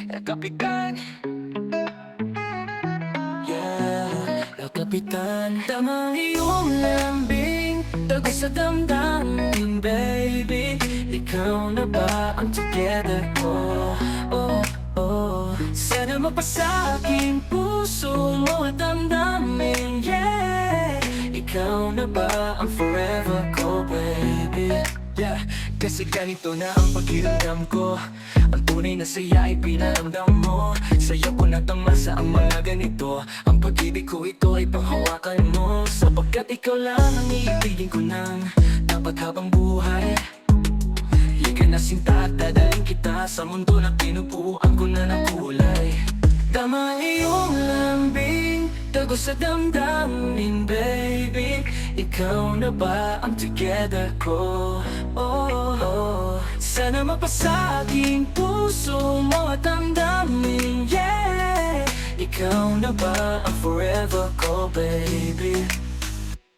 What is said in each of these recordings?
El Kapitan. Yeah, El Kapitan. Tama iyong lambing, tago sa damdamin, baby. Ikaw na ba ang together ko? Oh, oh. Sana mapasa aking puso mo at damdamin, yeah. Ikaw na ba ang forever ko, baby? Yeah, kasi ganito na ang pakiramdam ko. Ang tunay na saya ay pinaramdam mo. Sa'yo ko natamasa ang mga ganito. Ang pag-ibig ko ito ay panghawakan mo. Sapagkat ikaw lang ang iibigin ko ng dapat habang buhay. Liga na sinta at dadaling kita sa mundo na pinupuan ko na ng kulay. Tama iyong lambing, tago sa damdamin, baby. Ikaw na ba ang together ko? Oh, oh. Sana mapasa aking puso mo at damdamin, yeah. Ikaw na ba ang forever ko, baby?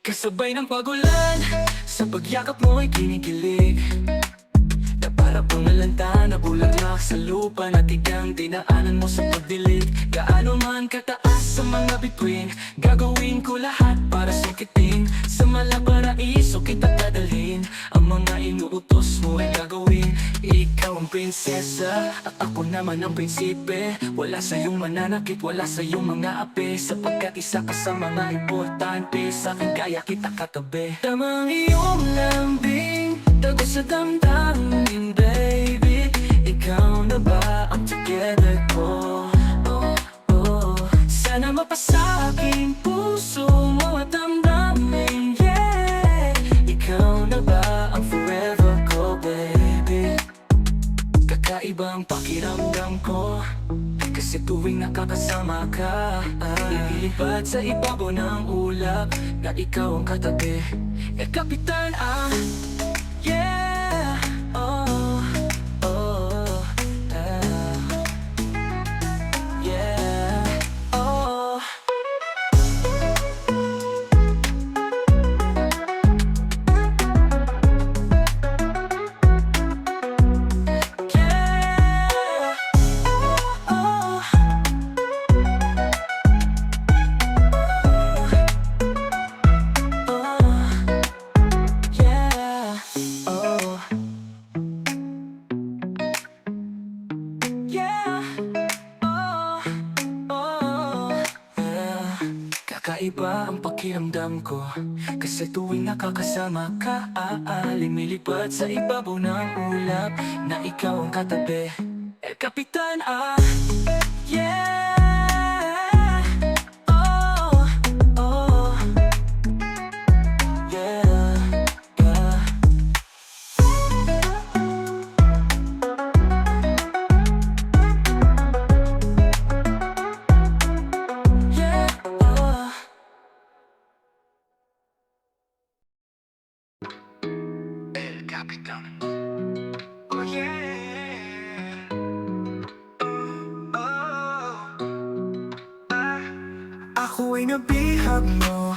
Kasabay ng pagulan, sa pagyakap mo ay kinikilig. Na para pang nalanta na bulaklak sa lupa na tigang dinaanan mo sa pagdilig. Gaano man kataas sa mga bituin, gagawin ko lahat para sukitin. Sa malaparaiso kita dadalhin, ang mga inuutos mo ay gagawin. Ikaw ang prinsesa at ako naman ang prinsipe. Wala sa iyong mananakit, wala sa iyong mga ape. Sapagkat isa ka sa mga importante, sa akin kaya kita katabi. Tamang iyong lambing, tago sa damdamin, baby. Ikaw na ba ang together ko? Oh, oh. Sana mapasa aking puso mo at damdamin, yeah. Ikaw na ba ang forever ko, baby? Kakaibang pakiramdam ko, kasi tuwing nakakasama ka, ililipad sa ibabaw ng ulap na ikaw ang katabi. El Kapitan, yeah, oh, oh, yeah, oh. Kakaiba ang pakiramdam ko, kasi tuwing nakakasama ka, lumilipad sa ibabaw ng ulap na ikaw ang katabi. El Kapitan, yeah, oh, oh, yeah, yeah. El Kapitan. Oh yeah. Ako ay nabihag mo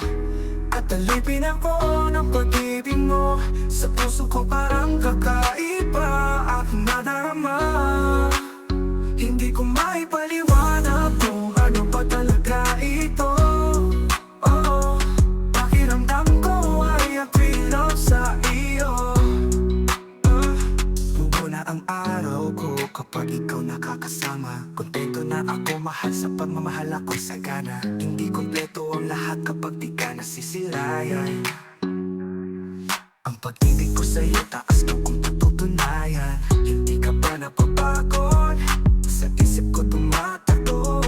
at alipin ako ng pag-ibig mo. Sa puso ko parang kakaiba at nadarama. Hindi ko maipaliwanag kung ano ba talaga ito. Oh, pakiramdam ko ay akwilo sa iyo. Buo na ang araw ko kapag ikaw nakakasama. Kontento na ako, mahal sa pagmamahal ako sagana. Hindi kompleto ang lahat kapag di ka nasisilayan. Ang pag-ibig ko sa'yo taas ko kung patutunayan. Hindi ka pa napapagod, sa isip ko tumatakbo.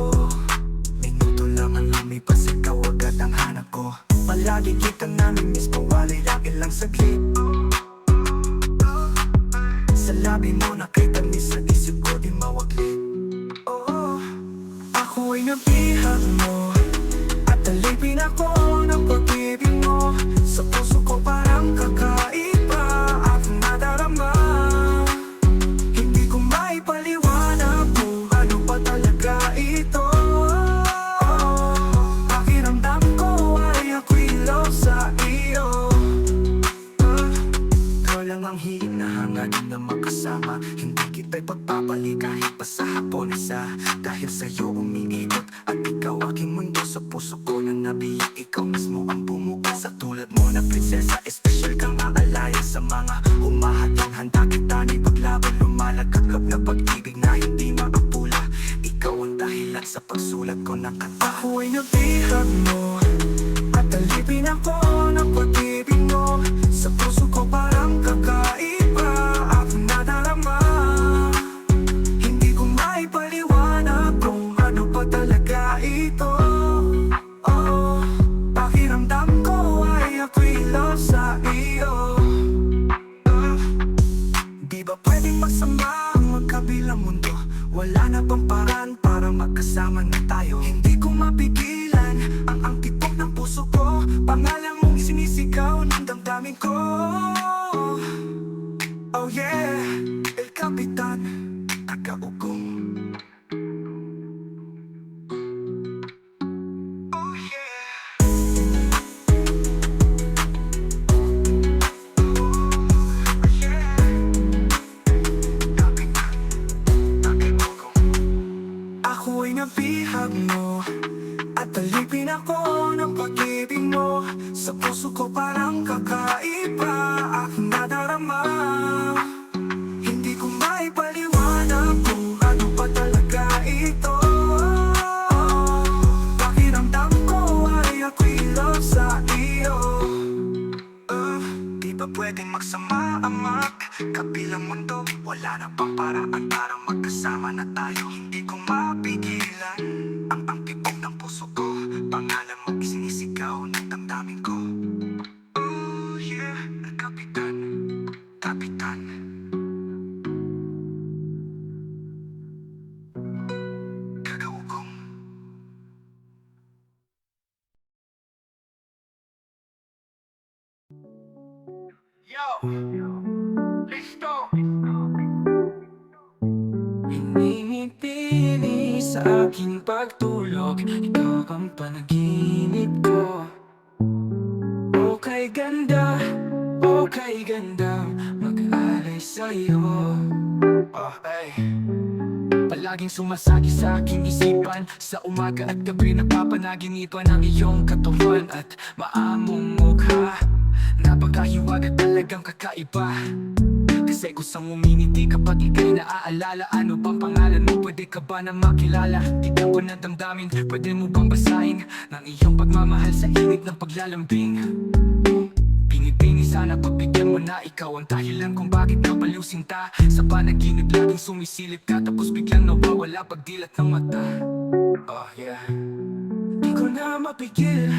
Minuto lang ang lumipas, ikaw agad ang hanap ko. Palagi kitang namimiss, mawalay lagi lang saglit. Sa labi mo nakitamis, sa isip ko di mawaglit. Oh, ako ay nabihag mo at alipin ako ng pag-ibig mo. Sa puso ko parang kakaiba at nadarama. Hindi ko maipaliwanag kung ano pa talaga ito. Pakiramdam ko ay akwilo sa iyo. Ikaw lang ang hiling na hangarin na magkasama. Hindi kita'y pagpapalik kahit pa sa hapon isa. Dahil sa'yo umiikot at ikaw aking mundo. Sa puso ko na nabiyak, ikaw mismo ang bumuo. Sa tulad mo na prinsesa, espesyal kang aalaya. Sa mga humahadang handa kita ni paglaban. Lumalagakap na pag-ibig na hindi maapula. Ikaw ang dahilan sa pagsulat ko ng kanta. Ako ay nabihag mo at alipin ako ng pag-ibig mo. Sa puso ko parang kakaiba aking nadarama. Hindi ko maipaliwanag kung ano pa talaga ito. Oh, pakiramdam ko ay ako'y love sa iyo. Di ba pwedeng magsama ang magkabilang mundo? Wala na bang paraan para magkasama na tayo? Hindi ko mapigilan ang tibok ng puso ko. Pangalan mong sinisigaw ng damdamin ko. Oh yeah, El Capitan, taga-ugong. Oh yeah. Ako ay nabihag mo at alipin ako ng pag-ibig mo. Sa puso ko parang kakaiba aking nadarama. Hindi ko maipaliwanag kung ano pa talaga ito. Pakiramdam ko ay ako'y love sa iyo. Di ba pwedeng magsama ang magkabilang mundo? Wala na bang paraan para magkasama na tayo? Hindi ko mapigilan ang tibok ng puso ko. Pangalan mo sinisigaw ng damdamin ko. Oh yeah, Kapitan, Kapitan. Kagaugong. Yo! Listo! Hinihintili sa aking pagtulog, ikaw ang panaginip ko. Okay ganda, okay ganda, mag-alay sa'yo. Oh, hey. Palaging sumasagi sa aking isipan. Sa umaga at gabi napapanaginipan ang iyong katawan at maamong mukha. Napakahiwaga, talagang kakaiba. Kasi kusang uminiti kapag ika'y naaalala. Ano bang pangalan mo? Pwede ka ba na makilala? Di ka ba nadamdamin? Pwede mo bang basahin ng iyong pagmamahal sa init ng paglalambing? Pinipini sana pagbigyan mo na ikaw ang dahilan kung bakit nabaliw sinta. Sa panaginip laging sumisilip ka, tapos biglang nawawala pagdilat ng mata. Oh yeah. Di ko na mapigil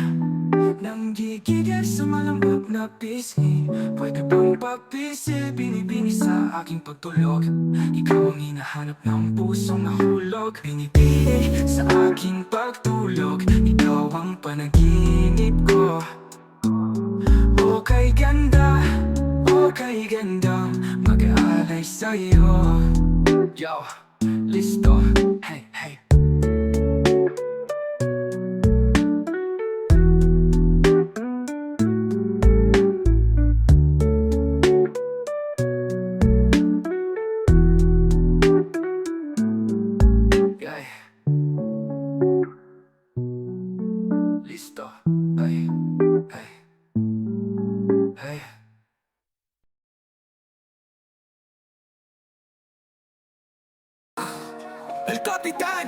nang gigigil sa malambot na pisngi. Pwede bang pagpisi, binibini sa aking pagtulog. Ikaw ang hinahanap ng pusong nahulog. Binibini sa aking pagtulog, ikaw ang panaginip ko. Okay ganda, okay ganda, mag-aalay sa'yo. Yo, listo, hey, hey. Listo, hey, hey, hey. El Capitan!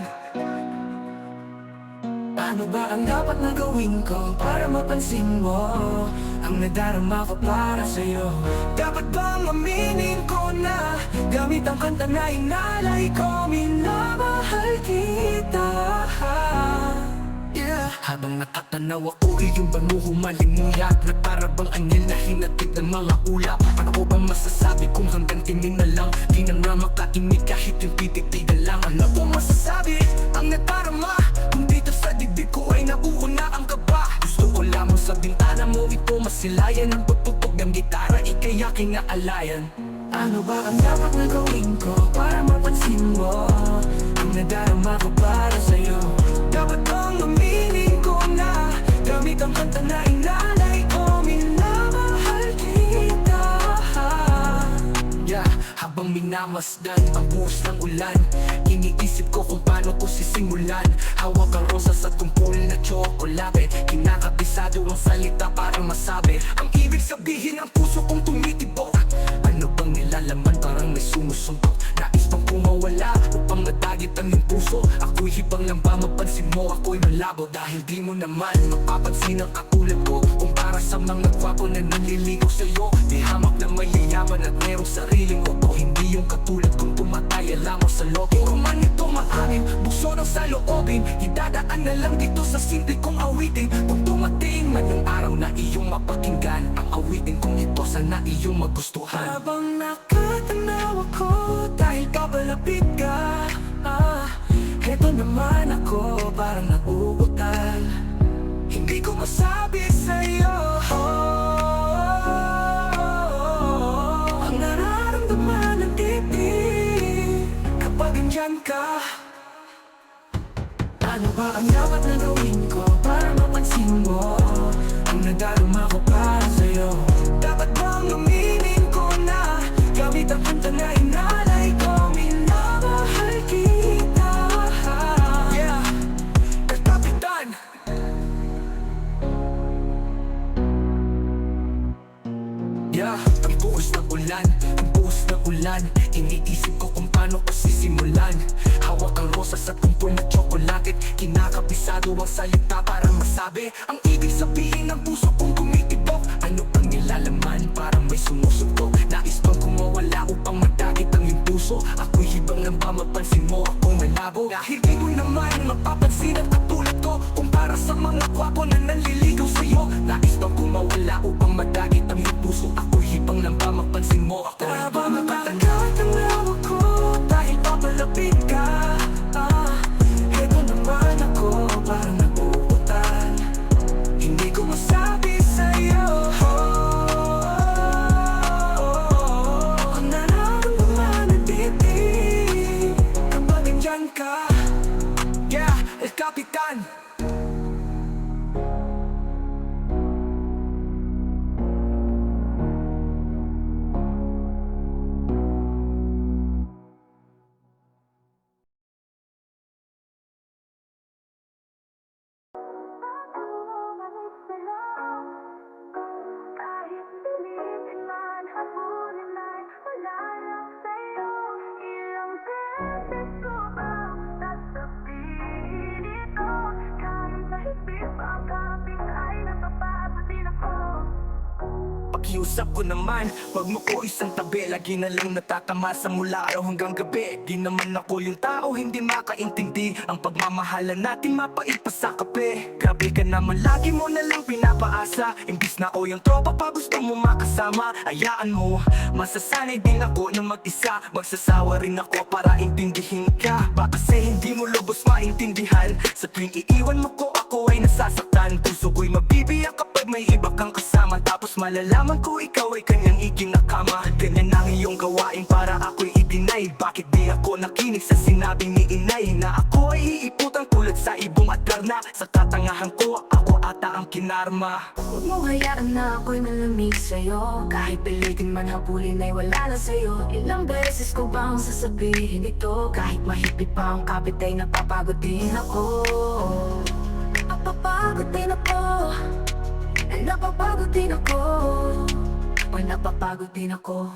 Ano ba ang dapat na gawin ko para mapansin mo ang nadarama ko para sa'yo? Dapat bang aminin ko na gamit ang kanta na inalay ko, minamahal kita? Yeah. Habang natatanaw ako, iyong banguho malimuyak na para bang anil na hinatid ng mga ulap. Paano ko ba masasabi kung hanggang tingin na lang? Di na nga makatinig kahit yung titig-tigal lang. Ano po masasabi ang nadarama kung dito sa dibdib ko ay nauuna ang kaba? Gusto ko lamang sa bintana mo ito masilayan ang pagtutog ng gitara, ika'y aking naalayan. Ano ba ang dapat na gawin ko para mapansin mo ang nadarama ko para sa'yo? Dapat bang aminin ko na gamit ang kanta na inalay ko, minamahal kita? Habang minamasdan ang buhos ng ulan, iniisip ko kung paano ko sisimulan. Hawak ang rosas at kumpul na tsokolate, kinakabisado ang salita para masabi ang ibig sabihin ng puso kong tumitibok. Ano bang nilalaman parang may sumusuntok? Nais bang pumawala upang nadagit ang iyong puso? Ako'y hibang lang ba mapansin mo? Ako'y malabo dahil di mo naman mapapansin ang katulad ko. Kumpara sa mga gwapo na nanliligaw sa'yo, di hamak na mayayaman at merong sariling uto. Hindi yung katulad kong tumataya lamang sa loob. Puro man ito maangin, bukso ng saloobin, idadaan na lang dito sa simple kong awitin. Kung dumating man yung araw na iyong mapakinggan ang awitin kong ito, sana iyong magustuhan. Habang nakatanaw ako dahil kapalapit ka, heto naman ako parang nauutal. Hindi ko masabi sa'yo ang nararamdaman ng dibdib kapag andyan ka. Ano ba ang dapat na gawin ko para mapansin mo ang nadarama ko para sa'yo? Dapat bang aminin ko na gamit ang kanta na inalay ko? Minamahal kita. Yeah, El Capitan. Yeah, ang buhos ng ulan, ang buhos ng ulan, iniisip ko kung paano ko sisimulan. Hawak ang rosas at kumpul na tsokolate, kinakabisado ang salita para masabi ang ibig sabihin ng puso kong tumitibok. Ano bang nilalaman parang may sumusuntok? Nais bang kumawala upang madagit ang iyong puso? Ako'y hibang lang ba mapansin mo akong malabo? Dahil di mo naman mapapansin ang katulad ko. Kumpara sa mga gwapo na nanliligaw sa'yo, nais bang kumawala upang madagit ang iyong puso? Ako'y hibang lang ba mapansin mo ako? Habang matagal ang lawa ko dahil papalapit ka, heto naman ako parang nauutal. Hindi ko masabi sa'yo ang nararamdaman ng dibdib kapag andyan ka. Yeah, El Capitan. Kahit pilitin man, habulin ay wala lang sa'yo. Ilang beses ko bang nasabihin ito? Kahit mahigpit pa ang kapit ay napapagod din ako. Pakiusap ko naman, wag mo ko isang tabi. Lagi na lang natatamasa mula araw hanggang gabi. Di naman ako yung tao hindi makaintindi ang pagmamahalan natin mapait pa sa kape. Grabe ka naman, lagi mo na lang pinapaasa. Imbis na ako yung tropa pa gusto mo makasama. Hayaan mo, masasanay din ako na mag-isa. Magsasawa rin ako para intindihin ka. Baka kasi hindi mo lubos maintindihan. Sa tuwing iiwan mo ko ako ay nasasaktan. Puso ko'y mabibiyak kapag may iba kang kasama. Tapos malalaman ko ikaw ay kanyang ikinakama. Ganyan ang iyong gawain para ako'y i-deny. Bakit di ako nakinig sa sinabi ni inay na ako ay iiputan tulad sa ibong at karna? Sa katangahan ko, ako ata ang kinarma. Huwag mo hayaan na ako'y malamig sa'yo. Kahit pilitin man habulin ay wala na sa'yo. Ilang beses ko bang sasabihin ito? Kahit mahigpit pa ang kapit ay napapagod din ako. Napapagod din ako. Napapagod din ako. Ay napapagod din ako.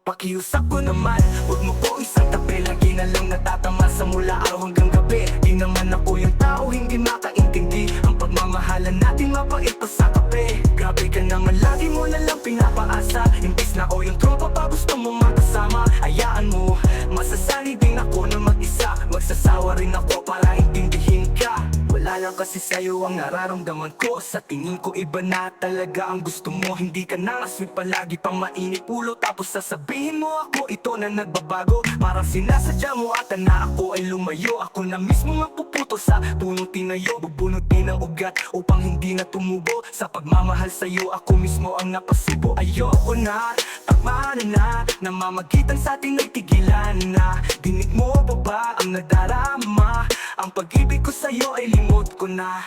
Pakiusap ko naman, huwag mo ko isang tabi. Lagi na lang natatamasa mula araw hanggang gabi. Di naman ako yung tao hindi makaintindi ang pagmamahalan natin mapait pa sa kape. Grabe ka naman, lagi mo na lang pinapaasa. Imbis na ako yung tropa pa gusto mo makasama. Hayaan mo, masasanay din ako na mag-isa. Magsasawa rin ako para intindihin ka. Wala lang kasi sa'yo ang nararamdaman ko. Sa tingin ko iba na talaga ang gusto mo. Hindi ka na aswit palagi pang mainit ulo. Tapos sasabihin mo ako ito na nagbabago. Parang sinasadya mo ata na ako ay lumayo. Ako na mismo ang puputo sa punong tinayo. Bubunutin ang ugat upang hindi na tumubo. Sa pagmamahal sa'yo ako mismo ang napasubo. Ayoko na, tama na, namamagitan sa ating nagtigilan na. Dinig mo ba ba ang nadarama? Ang pag-ibig ko sa'yo ay limot ko na.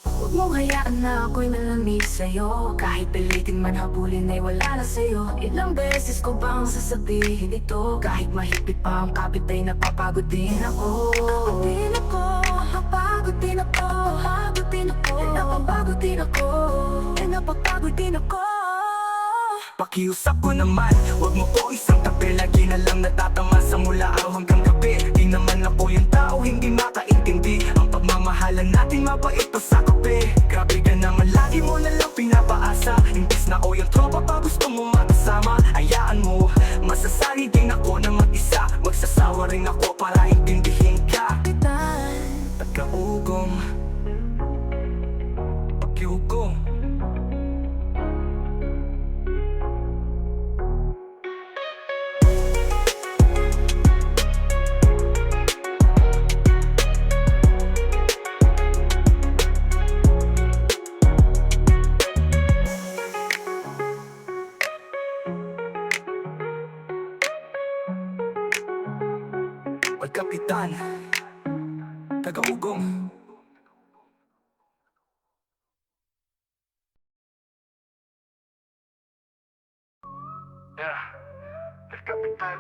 Huwag mong hayaan na ako'y malamis sa'yo. Kahit pilitin man habulin ay wala na sa'yo. Ilang beses ko bang sasabihin ito? Kahit mahigpit pa ang kapit ay napapagod din ako. Napapagod din ako. Napapagod din ako. Napapagod din ako. Pakiusap ko naman, huwag mo ko isang tabi. Lagi na lang natatamasa mula araw hanggang gabi. Di naman ako yung tao, hindi makaintindi. Ang pagmamahalan natin mabait pa sa kape. Grabe ka naman, lagi mo na lang pinapaasa. Imbis na o yung tropa pa gusto mo makasama. Hayaan mo, masasali din ako na mag-isa. Magsasawa rin ako para intindihin ka. Pagkaugong, pakiugong. Pagkapitan, taga-ugong. Yeah, pagkapitan.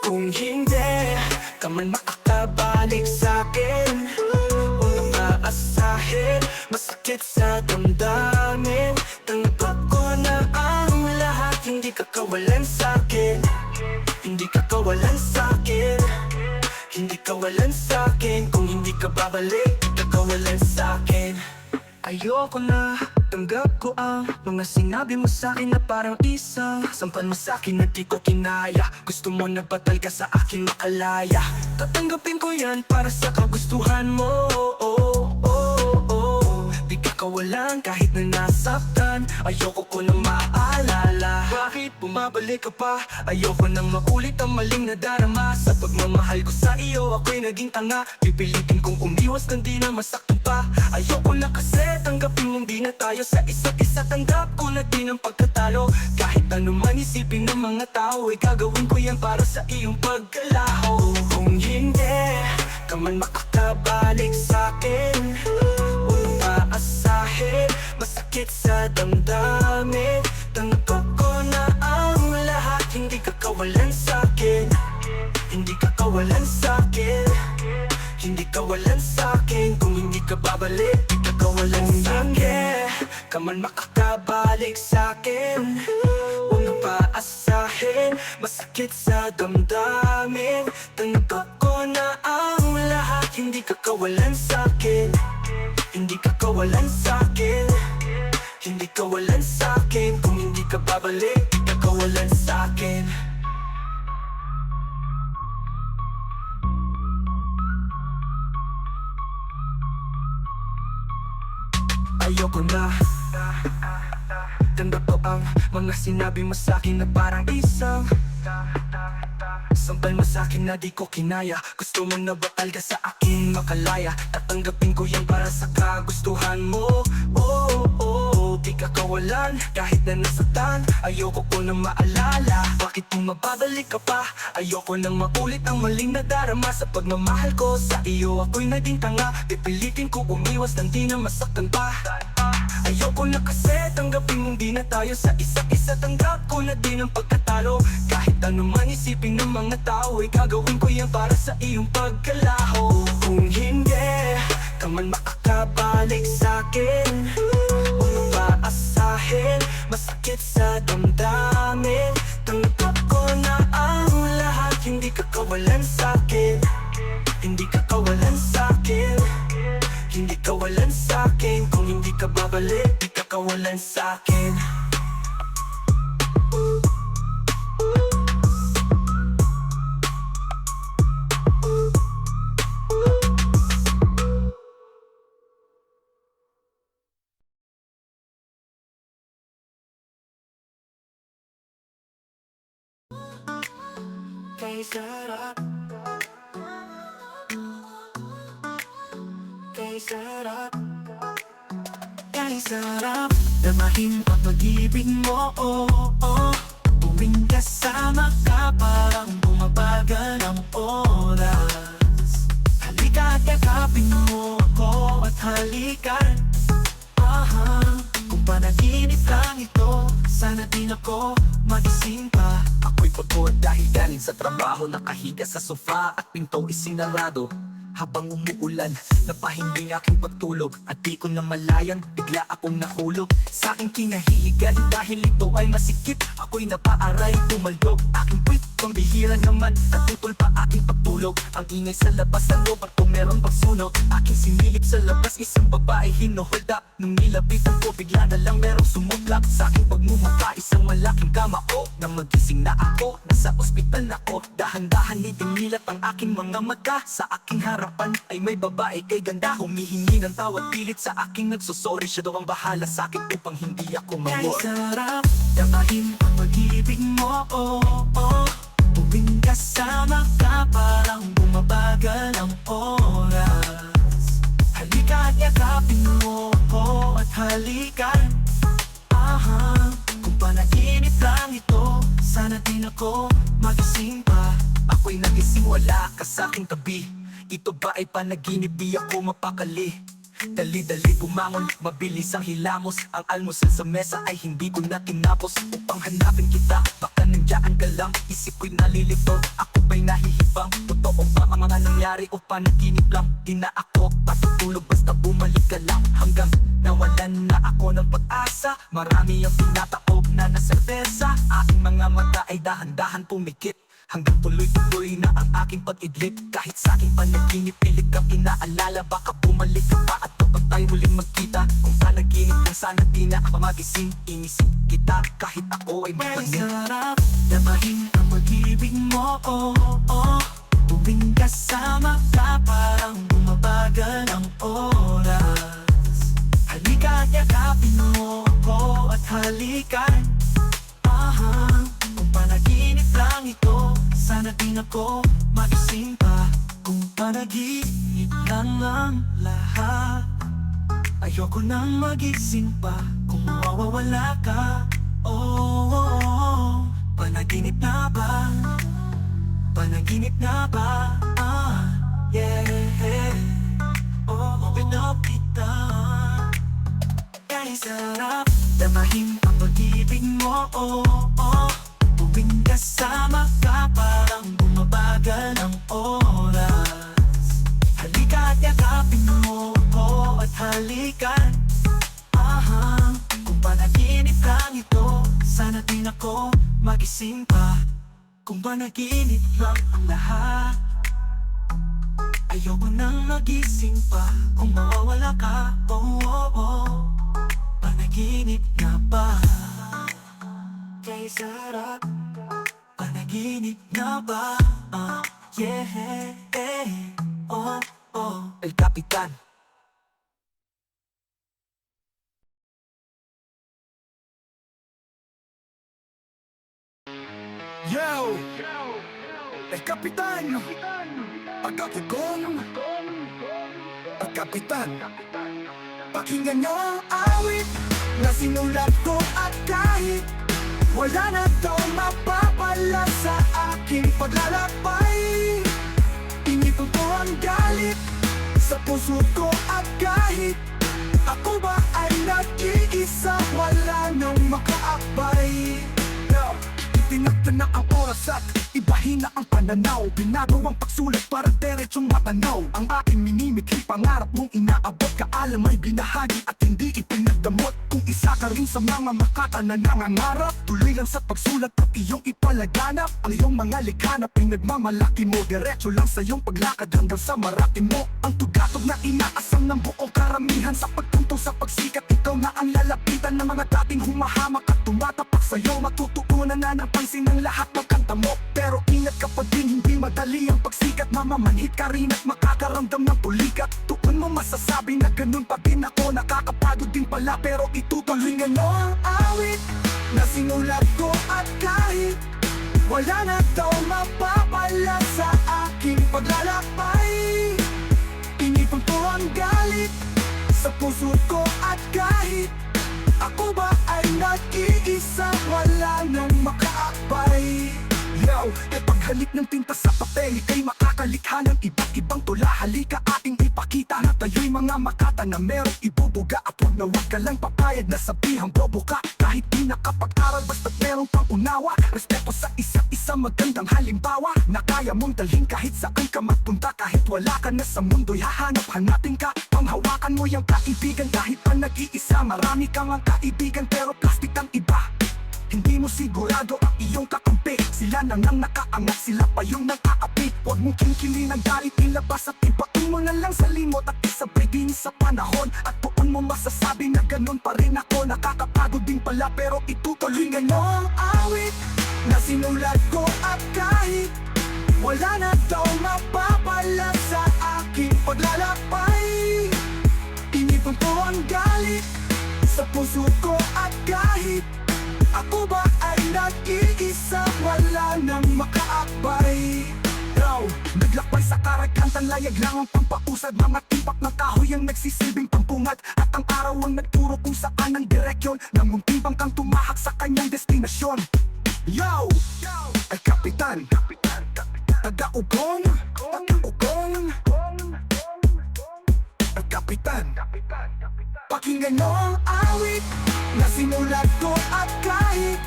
Kung hindi ka man makakabalik sa'kin, unang aasahin, masakit sa damdamin. Tanggap ko na ang lahat, hindi ka kawalan sa'kin. Hindi ka kawalan sa'kin. Hindi ka walan sa'kin. Kung hindi ka babalik, hindi ka kawalan sa'kin. Ayoko na, tanggap ko ang mga sinabi mo sa'kin na parang isang sampal mo sa'kin na di ko kinaya. Gusto mo na batal ka sa akin makalaya. Tatanggapin ko yan para sa kagustuhan mo. Di ka kawalan kahit na nasaktan. Ayoko ko na maalala. Bakit bumabalik ka pa? Ayoko nang makulit ang maling nadarama. Sa pagmamahal ko sa iyo, ako'y naging tanga. Pipilitin kong umiwas kung di na masaktan pa. Ayoko na kasi tanggapin mong di na tayo sa isa't isa. Tanggap ko na din ang pagkatalo. Kahit ano man isipin ng mga tao, ay gagawin ko yan para sa iyong pagkalaho. Kung hindi ka man makakabalik sa'kin, unang aasahin, masakit sa damdamin. Tanggap ko na ang lahat, hindi ka kawalan sa'kin. Hindi ka kawalan sa'kin. Hindi ka walan sa'kin. Kung hindi ka babalik, di ka kawalan sa'kin. Ka man makakabalik sa'kin, unang paasahin, masakit sa damdamin. Tanggap ko na ang lahat, hindi ka kawalan sa'kin. Hindi ka kawalan sa'kin. Hindi ka walan sa'kin. Kung hindi ka babalik, di ka kawalan sa'kin. Ayoko na, tanggap ko ang mga sinabi mo sa'kin na parang isang sampal mo sa'kin na di ko kinaya. Gusto mo na batal ka sa akin makalaya. Tatanggapin ko yan para sa kagustuhan mo. Di ka kawalan kahit na nasaktan. Ayoko ko na maalala. Bakit kung mababalik ka pa? Ayoko nang makulit ang maling nadarama. Sa pagmamahal ko sa iyo, ako'y naging tanga. Pipilitin ko umiwas nang di na masaktan pa. Ayoko na kasi tanggapin mong di na tayo sa isa't isa. Tanggap ko na din ang pagkatalo. Kahit ano man isipin ng mga tao, ay gagawin ko yan para sa iyong pagkalaho. Kung hindi ka man makakabalik sa'kin, unang paasahin, masakit sa damdamin. Tanggap ko na ang lahat, hindi ka kawalan sa'kin. Hindi ka kawalan sa'kin. Hindi ka walan sa'kin. Kung hindi ka babalik, di ka kawalan sa'kin. Kay sarap, kay sarap, kay sarap damahin ang pag-ibig mo. Tuwing kasama ka parang bumabagal ang oras. Halika at yakapin mo ako at halikan. Kung panaginip lang ito, sana din ako magising pa. Ako'y pagod dahil galing sa trabaho, nakahiga sa sofa at pinto isinarado. Habang umuulan, napahimbing aking pagtulog at di ko na malayan, bigla akong nahulog sa aking kinahihigan. Dahil ito ay masikip, ako'y napaaray, tumaldog aking puwit, pambihira naman, natutol pa aking pagtulog. Ang ingay sa labas ng loob at kung meron pagsunog, aking sinilip sa labas, isang babae hinuhold up. Nung nilapitan ko, bigla na lang merong sumuklap sa aking pagmumukha, isang malaking kamao. Nang magising na ako, nasa ospital na ako, dahan-dahan nitinilat ang aking mga mata. Sa aking harapan ay may babae kay ganda, humihingi ng tawad, pilit sa aking nagsusorry. Siya daw ang bahala sa akin upang hindi ako Kay mamor. sarap damahin ang pag-ibig mo, Tuwing kasama ka parang bumabagal ang oras. Halika at yakapin mo ako at halikan. Kung panaginip lang ito, sana din ako magising pa. Ako'y nagising, wala ka sa aking tabi. Ito ba ay panaginip, di ako mapakali. Dali-dali bumangon, mabilis ang hilamos. Ang almusal sa mesa ay hindi ko na tinapos. Upang hanapin kita, baka nandiyan ka lang. Isip ko'y nalilito, ako ba'y nahihibang? Totoo ba ang mga nangyari o panaginip lang? Di na ako patutulog basta bumalik ka lang. Hanggang nawalan na ako ng pag-asa, marami ang tinataob na nasertesa. Aking mga mata ay dahan-dahan pumikit, hanggang tuloy-tuloy na ang aking pag-idlip. Kahit sa aking panaginip, pilit kang inaalala. Baka bumalik ka pa at kapag tayo muling magkita. Kung panaginip lang, sana di na ako magising. Inisip kita kahit ako ay Kay mapanig. sarap damahin ang pag-ibig mo, Tuwing kasama ka parang bumabagal ang oras. Halika at yakapin mo ako at halikan. Kung panaginip lang ito, sana din ako magising pa. Kung panaginip lang ang lahat, ayoko nang magising pa. Kung mawawala ka, panaginip na ba? Panaginip na ba? Open up kita. Kay sarap damahin ang pag-ibig mo, Tuwing kasama ka parang bumabagal ang oras. Halika at yakapin mo ako at halikan. Kung panaginip lang ito, sana din ako magising pa. Kung panaginip lang ang lahat, ayoko nang magising pa. Kung mawawala ka, panaginip nga ba? Kay sarap, panaginip nga ba? El Capitan. Yo! El Capitan! Pagkakugong! El Capitan! Pakinggan nyo ang awit na sinulat ko at kahit wala na daw mapapala sa aking paglalakbay. Inipon ko ang galit sa puso ko at kahit ako ba ay nag-iisa, wala nang makaakbay. Itinakda na ang oras at ibahin na ang pananaw. Binago ang pagsulat para diretsong matanaw. Ang aking minimikli, pangarap mong inaabot. Kaalam ay binahagi at hindi ipinagdamot. Kung isa ka rin sa mga makata na nangangarap, tuloy lang sa pagsulat at iyong ipalaganap. Ang iyong mga likha na pinagmamalaki mo, diretso lang sa iyong paglakad hanggang sa marating mo. Ang tugatog na inaasam ng buong karamihan, sa pagtunto sa pagsikat, ikaw na ang lalapitan ng mga dating humahamak at tumatapak sa'yo. Matutuunan na ng pansin ng lahat ng kanta mo. Pero ingat ka pa din, hindi madali ang pagsikat. Mamamanhit ka rin at makakaramdam ng tulikat. Tuon mo masasabi na ganun pa din ako. Nakakapagod din pala pero itutuloy nga mo ang awit na sinulat ko at kahit wala na daw mapapala sa aking paglalakbay. Inipon ko ang galit sa puso ko at kahit ako ba ay nag-iisa, wala nang makaakbay. paghalik ng tinta sa papel, ika'y makakalikha ng iba't ibang tula. Halika ating ipakita na tayo'y mga makata na merong ibubuga. At huwag na huwag ka lang papayag na sabihang bobo ka. Kahit di nakapag-aral basta't merong pang-unawa. Respeto sa isa't isa, magandang halimbawa na kaya mong dalhin kahit saan ka magpunta. Kahit wala ka na sa mundo'y hahanap-hanapin ka. Panghawakan mo yung kaibigan kahit pa nag-iisa. Marami kang ang kaibigan pero plastic ang iba. Hindi mo sigurado ang iyong kakampi. Sila nang nakaangat, sila pa yung nag-aapi. Huwag mong kinkilin ang galit, ilabas at ibaon mo na lang sa limot. At isabay din sa panahon, at doon mo masasabi na ganun pa rin ako. Nakakapagod din pala pero itutuloy ngayon ang awit na sinulat ko. At kahit wala na daw mapapala sa aking paglalakbay, inipon ko ang galit sa puso ko. At kahit ako ba ay nag-iisa, wala nang makaakbay. Naglakbay sa karagantan, layag lang ang pampausad. Mga tipak ng kahoy ang nagsisilbing pampungat. At ang araw ang nagturo kung saan ang direksyon ng muntimbang kang tumahak sa kanyang destinasyon. Yo! Ay kapitan, taga-ugong, ay kapitan. Pakinggan mo ang awit na sinulat ko. At kahit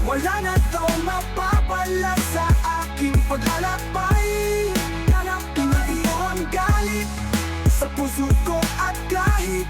wala na daw mapapala sa aking paglalakbay, hanapin mo ang galit sa puso ko. At kahit